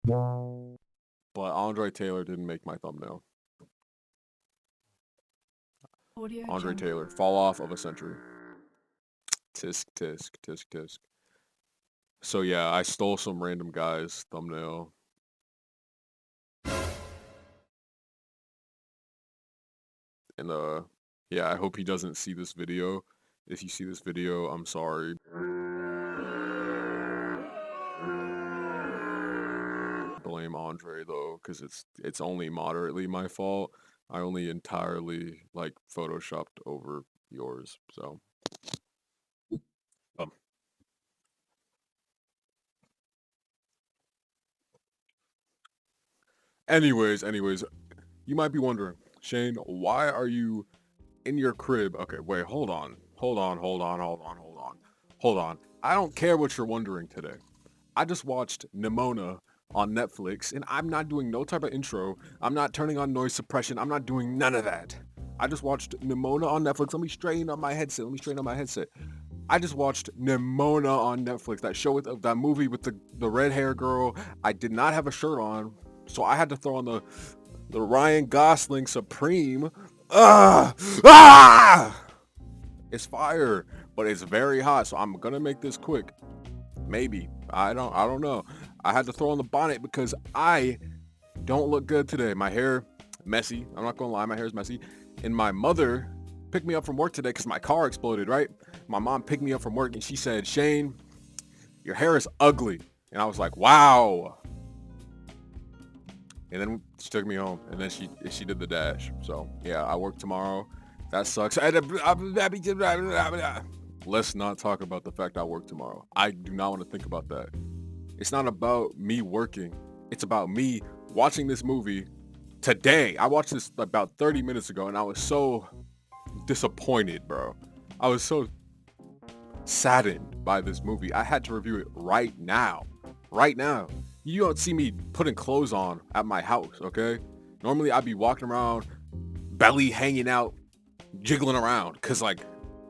But Andre Taylor didn't make my thumbnail. Audio Andre Jungle. Taylor, fall off of a century. Tisk, tisk, tisk, tisk. So yeah, I stole some random guy's thumbnail. And yeah, I hope he doesn't see this video. If you see this video, I'm sorry. Blame Andre though, because it's only moderately my fault. I only entirely like photoshopped over yours. So um, anyways, you might be wondering, Shane, why are you in your crib? Okay, wait, hold on. I don't care what you're wondering today. I just watched Nimona on Netflix, and I'm not doing no type of intro. I'm not turning on noise suppression. I'm not doing none of that. I just watched Nimona on Netflix. Let me straighten up my headset. I just watched Nimona on Netflix. That show with that movie with the red hair girl. I did not have a shirt on, so I had to throw on the Ryan Gosling Supreme. Ah! Ah! It's fire, but it's very hot, so I'm gonna make this quick. Maybe. I don't know. I had to throw on the bonnet because I don't look good today. My hair messy. I'm not gonna lie, my hair is messy. And my mother picked me up from work today because my car exploded, right? My mom picked me up from work and she said, Shane, your hair is ugly. And I was like, wow. And then she took me home and then she did the dash. So yeah, I work tomorrow. That sucks. Let's not talk about the fact I work tomorrow. I do not want to think about that. It's not about me working. It's about me watching this movie today. I watched this about 30 minutes ago and I was so disappointed, bro. I was so saddened by this movie. I had to review it right now. Right now. You don't see me putting clothes on at my house, okay? Normally I'd be walking around, belly hanging out, jiggling around, cause like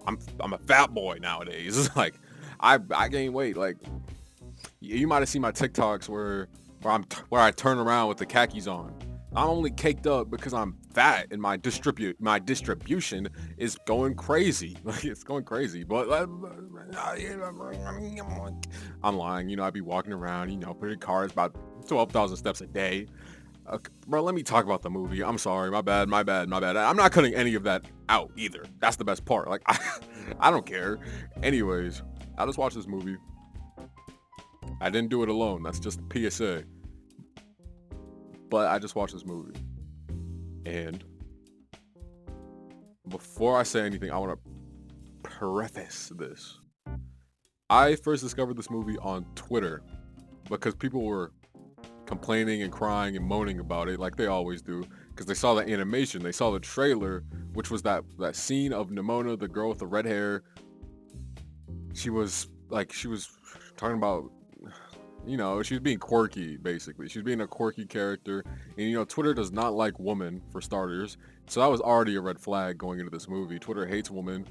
I'm a fat boy nowadays. Like I gain weight. Like you might have seen my TikToks where I turn around with the khakis on. I'm only caked up because I'm fat and my distribution is going crazy. Like it's going crazy. But I'm lying. You know, I'd be walking around. You know, putting cars about 12,000 steps a day. Bro, let me talk about the movie. I'm sorry. My bad. I'm not cutting any of that out either. That's the best part. Like I don't care. Anyways, I just watched this movie. I didn't do it alone. That's just PSA. But I just watched this movie. And before I say anything, I want to preface this. I first discovered this movie on Twitter because people were complaining and crying and moaning about it like they always do because they saw the animation, they saw the trailer, which was that scene of Nimona, the girl with the red hair. She was talking about, you know, she was being quirky, basically. She was being a quirky character. And, you know, Twitter does not like women, for starters. So that was already a red flag going into this movie. Twitter hates women.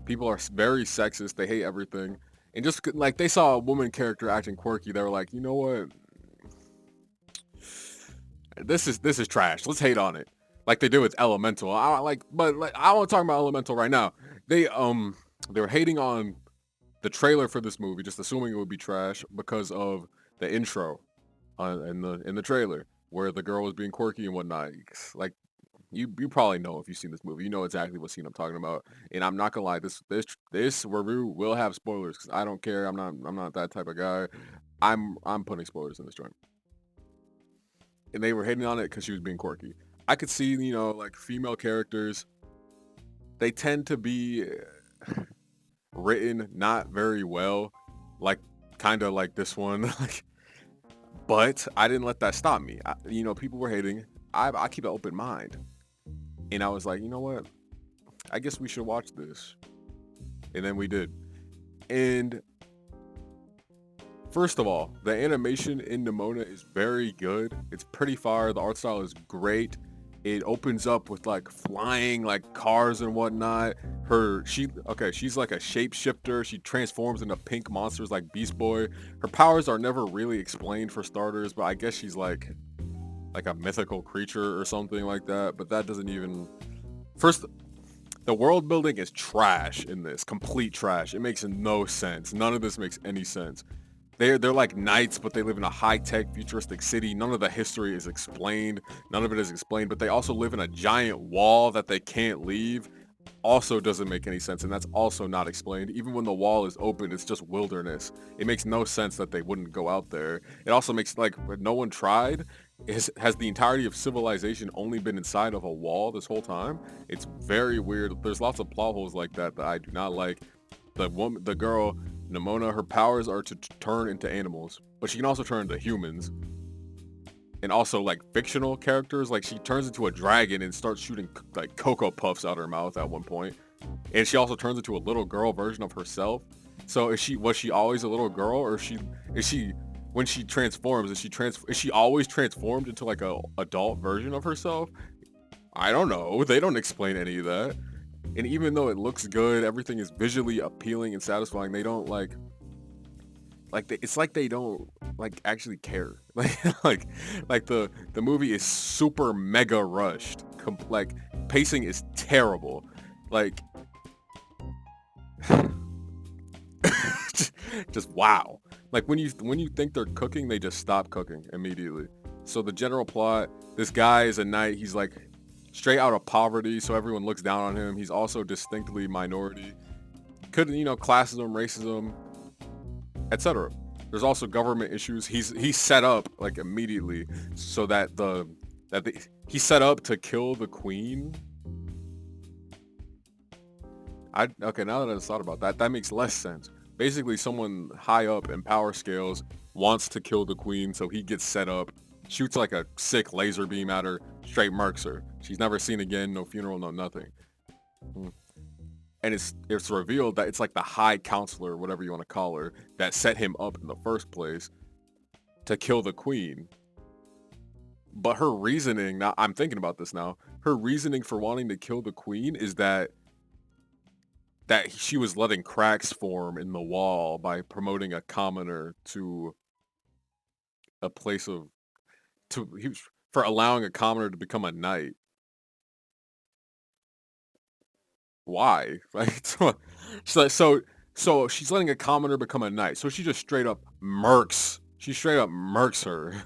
People are very sexist. They hate everything. And just like they saw a woman character acting quirky, they were like, you know what? This is trash. Let's hate on it. Like they did with Elemental. I want to talk about Elemental right now. They were hating on the trailer for this movie, just assuming it would be trash because of the intro in the trailer where the girl was being quirky and whatnot. Like you probably know if you've seen this movie, you know exactly what scene I'm talking about. And I'm not gonna lie, this review will have spoilers because I don't care. I'm not that type of guy. I'm putting spoilers in this joint. And they were hating on it because she was being quirky. I could see, you know, like female characters, they tend to be written not very well, like kind of like this one. Like, but I didn't let that stop me. You know, people were hating. I keep an open mind, and I was like, you know what? I guess we should watch this, and then we did. And first of all, the animation in Nimona is very good. It's pretty fire. The art style is great. It opens up with like flying like cars and whatnot. She's like a shapeshifter. She transforms into pink monsters like Beast Boy. Her powers are never really explained for starters, but I guess she's like a mythical creature or something like that. But that doesn't even first the world building is trash in this. Complete trash. It makes no sense. None of this makes any sense. They're like knights, but they live in a high-tech futuristic city. None of the history is explained. None of it is explained, but they also live in a giant wall that they can't leave. Also doesn't make any sense, and that's also not explained. Even when the wall is open, it's just wilderness. It makes no sense that they wouldn't go out there. It also makes like no one tried. Has the entirety of civilization only been inside of a wall this whole time? It's very weird. There's lots of plot holes like that that I do not like. The girl, Nimona, her powers are to turn into animals, but she can also turn into humans. And also like fictional characters, like she turns into a dragon and starts shooting like Cocoa Puffs out her mouth at one point. And she also turns into a little girl version of herself. So was she always a little girl, or is she when she transforms, is she always transformed into like a adult version of herself? I don't know. They don't explain any of that. And even though it looks good, everything is visually appealing and satisfying, they don't it's like they don't like actually care. Like the movie is super mega rushed. Like pacing is terrible. Like just wow. Like when you think they're cooking, they just stop cooking immediately. So the general plot, this guy is a knight. He's like straight out of poverty, so everyone looks down on him. He's also distinctly minority. Classism, racism, etc. There's also government issues. He's set up like immediately so that he's set up to kill the queen. Okay, now that I just thought about that, that makes less sense. Basically, someone high up in power scales wants to kill the queen, so he gets set up, shoots like a sick laser beam at her, straight murks her. She's never seen again, no funeral, no nothing. And it's revealed that it's like the high counselor, whatever you want to call her, that set him up in the first place to kill the queen. But her reasoning, now I'm thinking about this now, her reasoning for wanting to kill the queen is that she was letting cracks form in the wall by promoting a commoner to a place of for allowing a commoner to become a knight. Why? Like so she's letting a commoner become a knight. So she just straight up murks. She straight up murks her.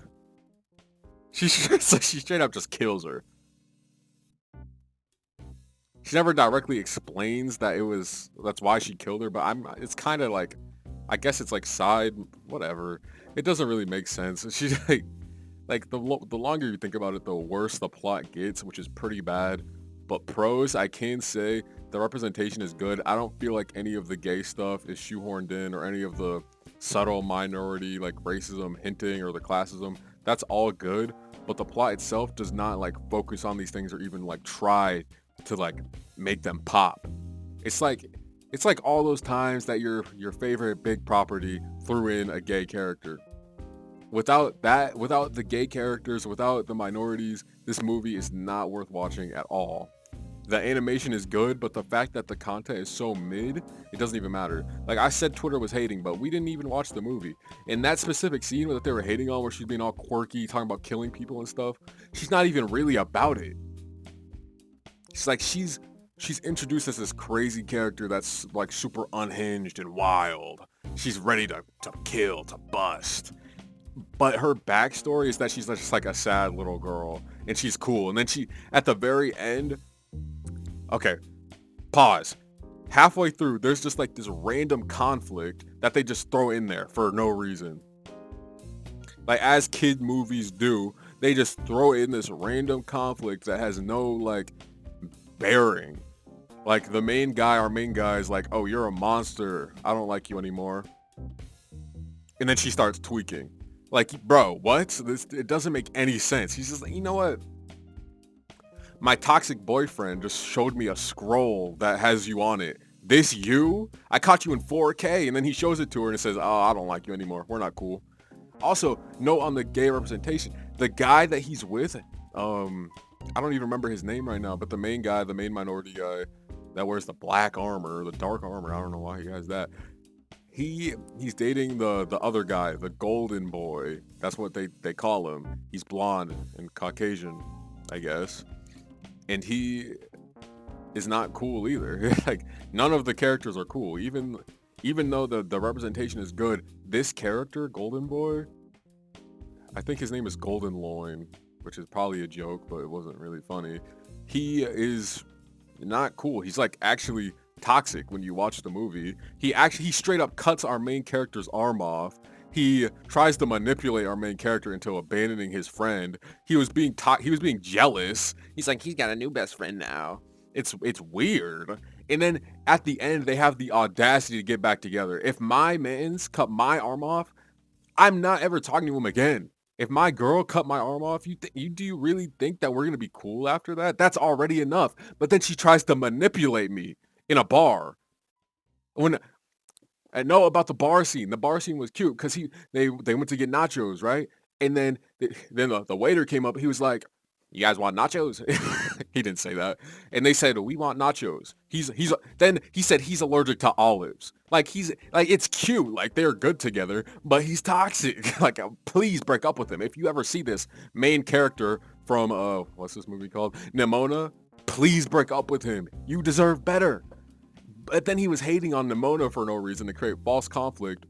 She straight up just kills her. She never directly explains that that's why she killed her, but it's kind of like, I guess it's like side, whatever. It doesn't really make sense. She's like the longer you think about it, the worse the plot gets, which is pretty bad. But pros, I can say the representation is good. I don't feel like any of the gay stuff is shoehorned in, or any of the subtle minority like racism hinting or the classism. That's all good, but the plot itself does not like focus on these things or even like try to like make them pop. It's like all those times that your favorite big property threw in a gay character. Without the gay characters, without the minorities, this movie is not worth watching at all. The animation is good, but the fact that the content is so mid, it doesn't even matter. Like I said, Twitter was hating, but we didn't even watch the movie. In that specific scene that they were hating on, where she's being all quirky, talking about killing people and stuff, she's not even really about it. It's like she's introduced as this crazy character that's like super unhinged and wild. She's ready to kill, to bust. But her backstory is that she's just like a sad little girl, and she's cool. And then at the very end, okay, pause. Halfway through, there's just like this random conflict that they just throw in there for no reason. Like as kid movies do, they just throw in this random conflict that has no like bearing. Like our main guy is like, oh, you're a monster, I don't like you anymore. And then she starts tweaking. Like, bro, what? It doesn't make any sense. He's just like, you know what? My toxic boyfriend just showed me a scroll that has you on it. This you? I caught you in 4K, and then he shows it to her and says, oh, I don't like you anymore. We're not cool. Also, note on the gay representation. The guy that he's with, I don't even remember his name right now, but the main guy, the main minority guy that wears the black armor, the dark armor. I don't know why he has that. He's dating the other guy, the golden boy. That's what they call him. He's blonde and Caucasian, I guess. And he is not cool either. Like none of the characters are cool. Even though the representation is good, this character, Golden Boy, I think his name is Golden Loin, which is probably a joke, but it wasn't really funny. He is not cool. He's like actually toxic when you watch the movie. He straight up cuts our main character's arm off. He tries to manipulate our main character into abandoning his friend. He was being jealous. He's like he's got a new best friend now. It's weird. And then at the end they have the audacity to get back together. If my man's cut my arm off, I'm not ever talking to him again. If my girl cut my arm off, do you really think that we're gonna be cool after that? That's already enough. But then she tries to manipulate me in a bar. When I know about the bar scene. The bar scene was cute because they went to get nachos, right? And then the waiter came up. He was like, "You guys want nachos?" He didn't say that. And they said, "We want nachos." Then he said he's allergic to olives. Like he's like it's cute. Like they're good together, but he's toxic. Like please break up with him. If you ever see this main character from what's this movie called? Nimona, please break up with him. You deserve better. But then he was hating on Nimona for no reason to create false conflict.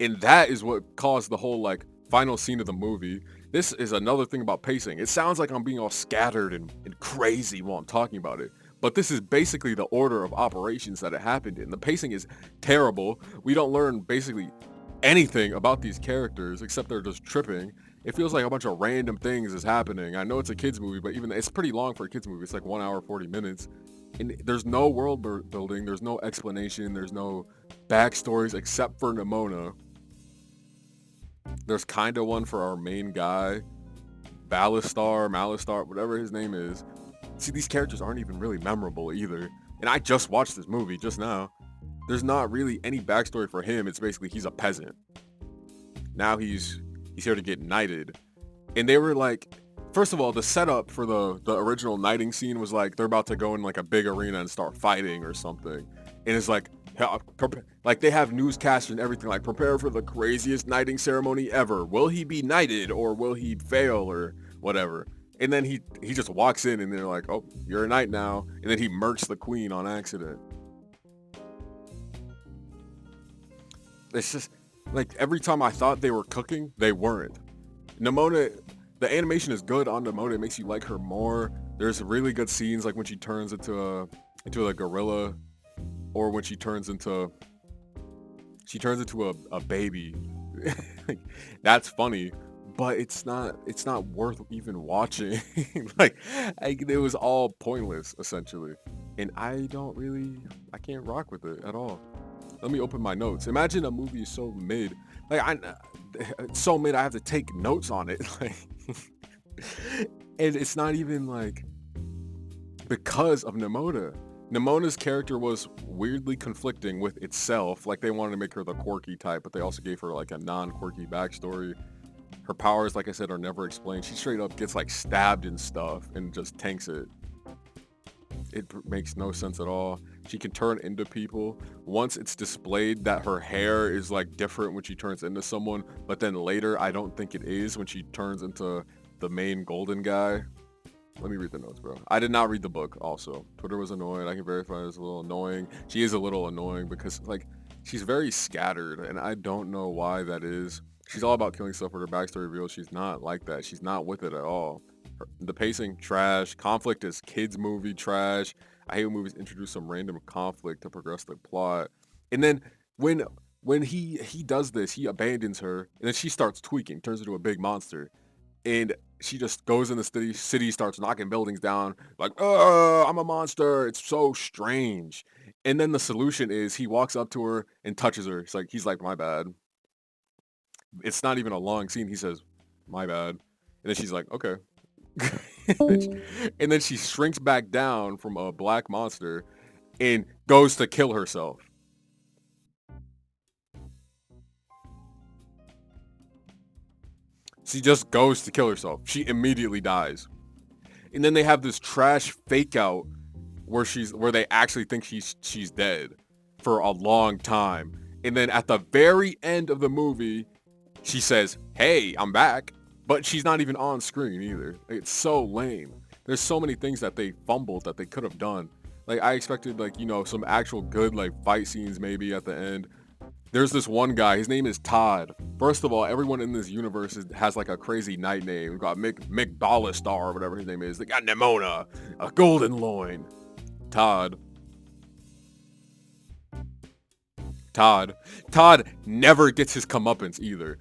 And that is what caused the whole like final scene of the movie. This is another thing about pacing. It sounds like I'm being all scattered and crazy while I'm talking about it. But this is basically the order of operations that it happened in. The pacing is terrible. We don't learn basically anything about these characters except they're just tripping. It feels like a bunch of random things is happening. I know it's a kids movie, but even it's pretty long for a kids movie. It's like 1 hour 40 minutes. And there's no world building, there's no explanation, there's no backstories except for Nimona. There's kind of one for our main guy, Malistar, whatever his name is. See, these characters aren't even really memorable either. And I just watched this movie just now. There's not really any backstory for him. It's basically he's a peasant. Now he's here to get knighted. And they were like, first of all, the setup for the original knighting scene was like they're about to go in like a big arena and start fighting or something. And it's like they have newscasts and everything like prepare for the craziest knighting ceremony ever. Will he be knighted or will he fail or whatever? And then he just walks in and they're like, "Oh, you're a knight now." And then he murks the queen on accident. It's just like every time I thought they were cooking, they weren't. Nimona, the animation is good on Nimona. It makes you like her more. There's really good scenes like when she turns into a gorilla, or when she turns into a baby. That's funny, but it's not worth even watching. like it was all pointless essentially, and I can't rock with it at all. Let me open my notes. Imagine a movie is so mid, it's so mid I have to take notes on it. Like, and it's not even like because of Nimona. Nimona's character was weirdly conflicting with itself. Like they wanted to make her the quirky type, but they also gave her like a non-quirky backstory. Her powers, like I said, are never explained. She straight up gets like stabbed and stuff and just tanks it. It makes no sense at all. She can turn into people. Once it's displayed that her hair is like different when she turns into someone, but then later I don't think it is when she turns into the main golden guy. Let me read the notes, bro. I did not read the book also. Twitter was annoying. I can verify it was a little annoying. She is a little annoying because like she's very scattered and I don't know why that is. She's all about killing stuff with her backstory reveal. She's not like that. She's not with it at all. The pacing, trash. Conflict is kids movie, trash. I hate when movies introduce some random conflict to progress the plot. And then when he does this, he abandons her and then she starts tweaking, turns into a big monster. And she just goes in the city, starts knocking buildings down, like, "Oh, I'm a monster." It's so strange. And then the solution is he walks up to her and touches her. He's like, "My bad." It's not even a long scene. He says, "My bad." And then she's like, "Okay." And then she shrinks back down from a black monster and goes to kill herself. She just goes to kill herself. She immediately dies. And then they have this trash fake out where they actually think she's dead for a long time. And then at the very end of the movie, she says, "Hey, I'm back." But she's not even on screen either. It's so lame. There's so many things that they fumbled that they could have done. Like, I expected, like, you know, some actual good, like, fight scenes maybe at the end. There's this one guy, his name is Todd. First of all, everyone in this universe has like a crazy night name. We've got Mick Ballistar, or whatever his name is. They got Nimona, a golden loin. Todd. Todd never gets his comeuppance either.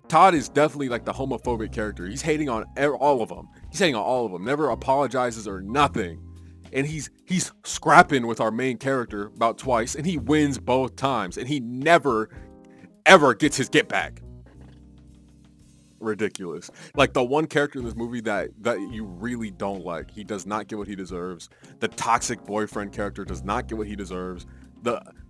Todd is definitely like the homophobic character. He's hating on all of them. He's hating on all of them. Never apologizes or nothing. And he's scrapping with our main character about twice, and he wins both times, and he never ever gets his get back. Ridiculous. Like, the one character in this movie that you really don't like, he does not get what he deserves. The toxic boyfriend character does not get what he deserves.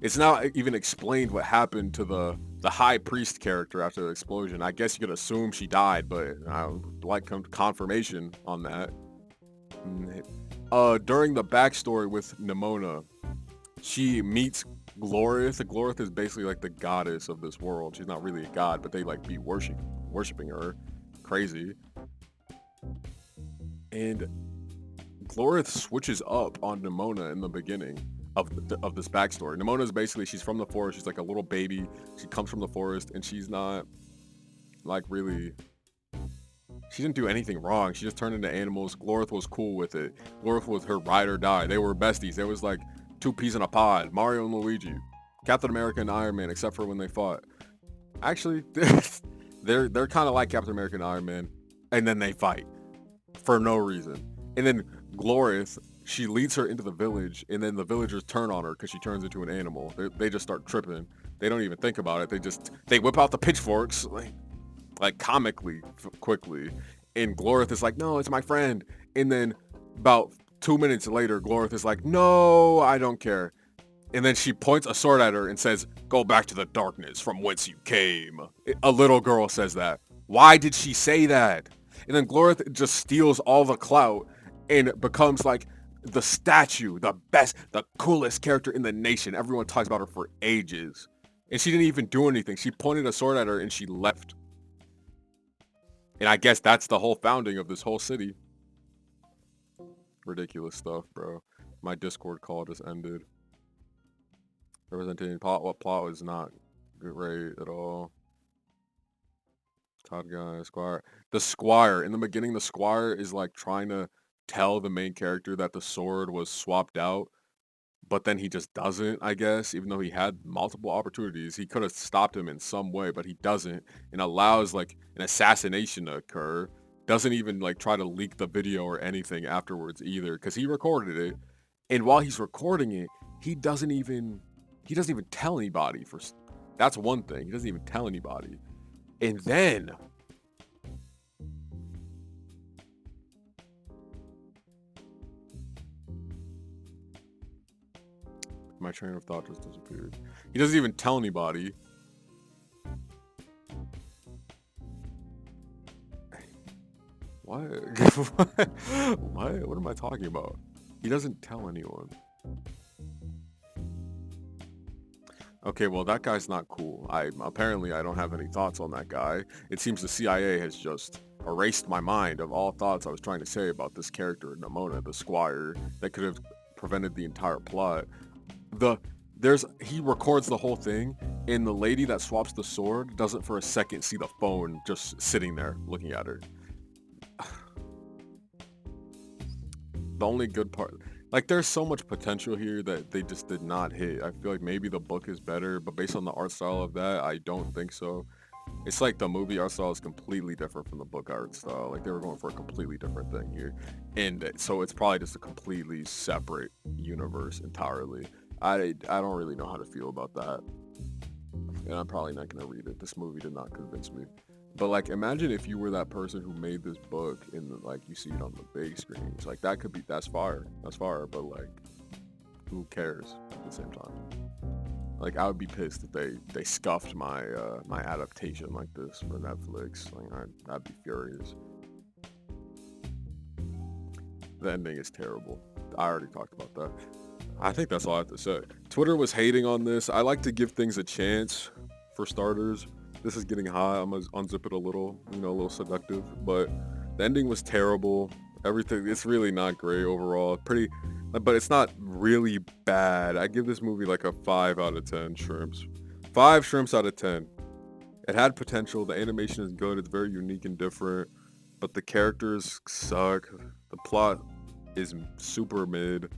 It's not even explained what happened to the high priest character after the explosion. I guess you could assume she died, but I would like confirmation on that. During the backstory with Nimona, she meets Glorith. Glorith is basically like the goddess of this world. She's not really a god, but they like be worshiping her. Crazy. And Glorith switches up on Nimona in the beginning of this backstory. Nimona is basically, she's from the forest. She's like a little baby. She comes from the forest, and she's not like really. She didn't do anything wrong. She just turned into animals. Glorith was cool with it. Glorith was her ride or die. They were besties. There was like two peas in a pod. Mario and Luigi. Captain America and Iron Man, except for when they fought. Actually, they're kind of like Captain America and Iron Man. And then they fight. For no reason. And then Glorith, she leads her into the village. And then the villagers turn on her because she turns into an animal. They just start tripping. They don't even think about it. They whip out the pitchforks. Like comically quickly, and Glorith is like, "No, it's my friend." And then about 2 minutes later, Glorith is like, "No, I don't care." And then she points a sword at her and says, "Go back to the darkness from whence you came." A little girl says that. Why did she say that? And then Glorith just steals all the clout and becomes like the statue, the best, the coolest character in the nation. Everyone talks about her for ages. And she didn't even do anything. She pointed a sword at her and she left. And I guess that's the whole founding of this whole city. Ridiculous stuff, bro. My Discord call just ended. Representing what plot was not great at all. Todd guy, Squire. The Squire. In the beginning, the Squire is like trying to tell the main character that the sword was swapped out. But then he just doesn't, I guess, even though he had multiple opportunities. He could have stopped him in some way, but he doesn't, and allows like an assassination to occur. Doesn't even like try to leak the video or anything afterwards either, because he recorded it. And while he's recording it, he doesn't even tell anybody. That's one thing. He doesn't even tell anybody. And then my train of thought just disappeared. He doesn't even tell anybody. What? What am I talking about? He doesn't tell anyone. Okay, well, that guy's not cool. Apparently I don't have any thoughts on that guy. It seems the CIA has just erased my mind of all thoughts I was trying to say about this character, Nimona, the Squire, that could have prevented the entire plot. He records the whole thing, and the lady that swaps the sword doesn't for a second see the phone just sitting there looking at her. The only good part, like, there's so much potential here that they just did not hit. I feel like maybe the book is better, but based on the art style of that, I don't think so. It's like the movie art style is completely different from the book art style. Like, they were going for a completely different thing here. And so it's probably just a completely separate universe entirely. I don't really know how to feel about that. And I'm probably not going to read it. This movie did not convince me. But, like, imagine if you were that person who made this book and, like, you see it on the big screens. Like, that's fire. That's fire. But, like, who cares at the same time? Like, I would be pissed if they scuffed my my adaptation like this for Netflix. Like, I'd be furious. The ending is terrible. I already talked about that. I think that's all I have to say. Twitter was hating on this. I like to give things a chance, for starters. This is getting hot. I'm gonna unzip it a little, a little seductive. But the ending was terrible. Everything, it's really not great overall. Pretty, but it's not really bad. I give this movie like a 5 out of 10 shrimps. 5 shrimps out of 10. It had potential. The animation is good. It's very unique and different. But the characters suck. The plot is super mid.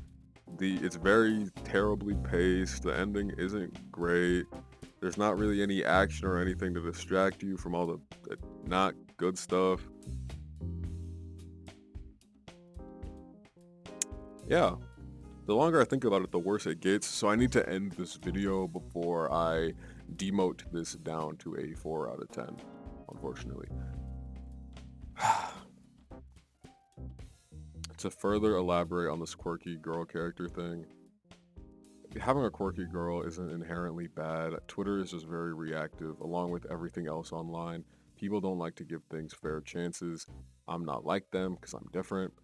It's very terribly paced. The ending isn't great. There's not really any action or anything to distract you from all the not good stuff. Yeah. The longer I think about it, the worse it gets. So I need to end this video before I demote this down to a 4 out of 10, unfortunately. To further elaborate on this quirky girl character thing, having a quirky girl isn't inherently bad. Twitter is just very reactive, along with everything else online. People don't like to give things fair chances. I'm not like them because I'm different.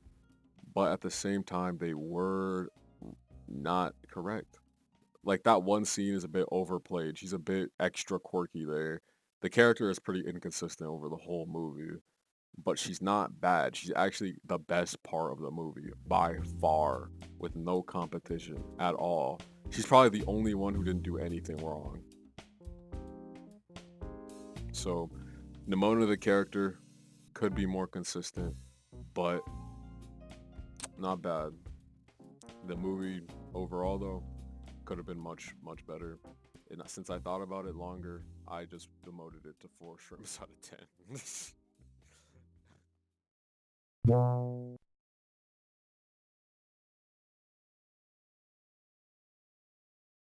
But at the same time, they were not correct. Like, that one scene is a bit overplayed. She's a bit extra quirky there. The character is pretty inconsistent over the whole movie. But she's not bad. She's actually the best part of the movie by far, with no competition at all. She's probably the only one who didn't do anything wrong. So, Nimona the character could be more consistent, but not bad. The movie overall, though, could have been much, much better. And since I thought about it longer, I just demoted it to 4 shrimps out of 10.